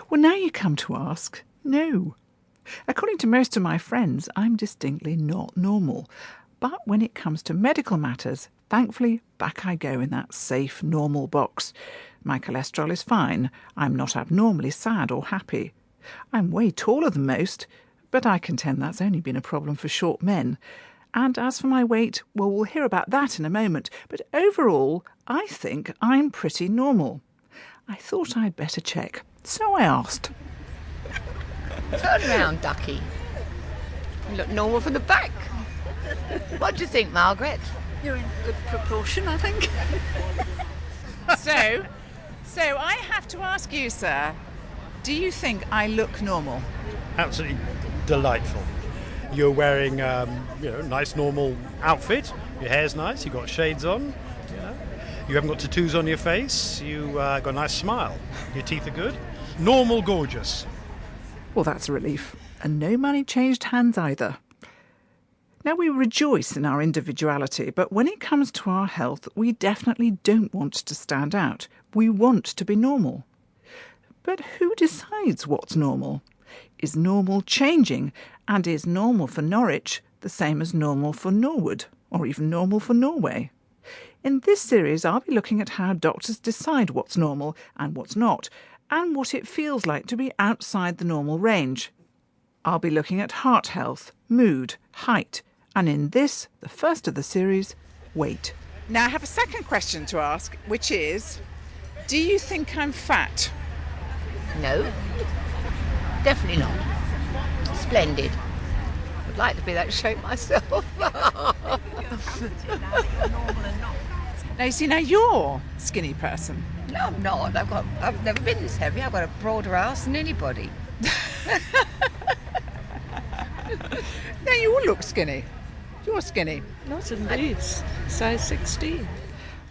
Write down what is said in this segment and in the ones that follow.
Well, now you come to ask, no. According to most of my friends, I'm distinctly not normal. But when it comes to medical matters, thankfully, back I go in that safe, normal box. My cholesterol is fine. I'm not abnormally sad or happy. I'm way taller than most, but I contend that's only been a problem for short men. And as for my weight, well, we'll hear about that in a moment. But overall, I think I'm pretty normal. I thought I'd better check, so I asked. Turn round, ducky. You look normal from the back. What do you think, Margaret? You're in good proportion, I think. So I have to ask you, sir, do you think I look normal? Absolutely delightful. You're wearing a nice normal outfit. Your hair's nice. You've got shades on. You haven't got tattoos on your face. You got a nice smile. Your teeth are good. Normal, gorgeous. Well, that's a relief. And no money changed hands either. Now, we rejoice in our individuality, but when it comes to our health, we definitely don't want to stand out. We want to be normal. But who decides what's normal? Is normal changing? And is normal for Norwich the same as normal for Norwood, or even normal for Norway? In this series, I'll be looking at how doctors decide what's normal and what's not, and what it feels like to be outside the normal range. I'll be looking at heart health, mood, height, and in this, the first of the series, weight. Now I have a second question to ask, which is, do you think I'm fat? No, definitely not. Splendid. I'd like to be that shape myself. Now you see, now you're a skinny person. No, I'm not. I've never been this heavy. I've got a broader ass than anybody. Now you all look skinny. You're skinny. Not indeed. Size 16.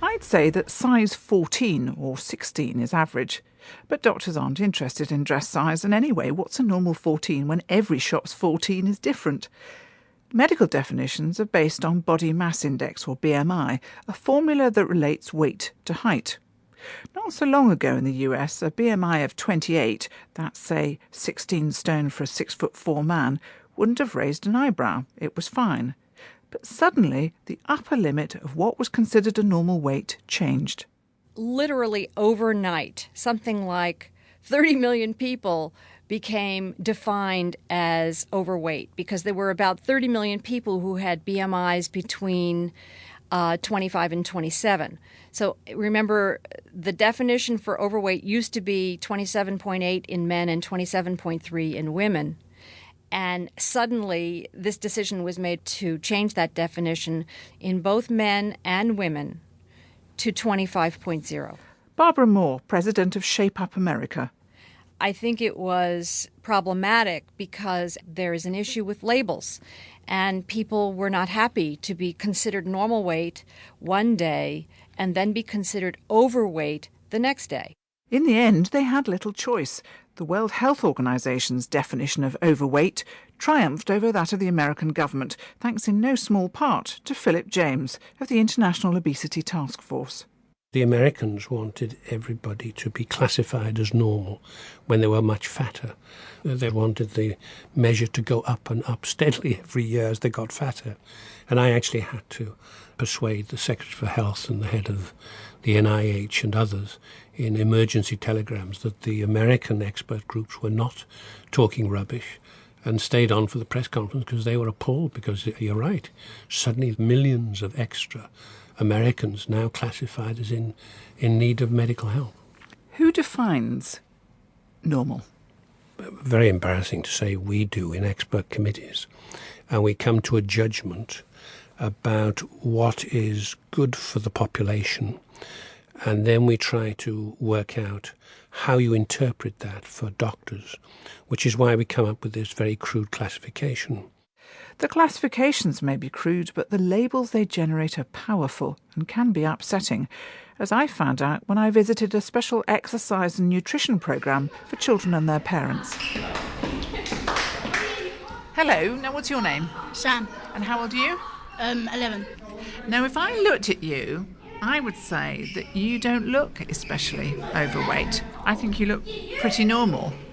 I'd say that size 14 or 16 is average. But doctors aren't interested in dress size, and anyway, what's a normal 14 when every shop's 14 is different? Medical definitions are based on body mass index, or BMI, a formula that relates weight to height. Not so long ago in the US, a BMI of 28, that's say 16 stone for a 6'4" man, wouldn't have raised an eyebrow. It was fine. But suddenly, the upper limit of what was considered a normal weight changed. Literally overnight, something like 30 million people became defined as overweight because there were about 30 million people who had BMIs between 25 and 27. So remember, the definition for overweight used to be 27.8 in men and 27.3 in women. And suddenly, this decision was made to change that definition in both men and women to 25.0. Barbara Moore, president of Shape Up America. I think it was problematic because there is an issue with labels, and people were not happy to be considered normal weight one day and then be considered overweight the next day. In the end, they had little choice. The World Health Organization's definition of overweight triumphed over that of the American government, thanks in no small part to Philip James of the International Obesity Task Force. The Americans wanted everybody to be classified as normal when they were much fatter. They wanted the measure to go up and up steadily every year as they got fatter. And I actually had to persuade the Secretary for Health and the head of the NIH and others in emergency telegrams that the American expert groups were not talking rubbish, and stayed on for the press conference because they were appalled, because you're right, suddenly millions of extra Americans now classified as in need of medical help. Who defines normal? Very embarrassing to say we do in expert committees. And we come to a judgment about what is good for the population, and then we try to work out how you interpret that for doctors, which is why we come up with this very crude classification. The classifications may be crude, but the labels they generate are powerful and can be upsetting, as I found out when I visited a special exercise and nutrition programme for children and their parents. Hello, now what's your name? Sam. And how old are you? 11. Now, if I looked at you, I would say that you don't look especially overweight. I think you look pretty normal.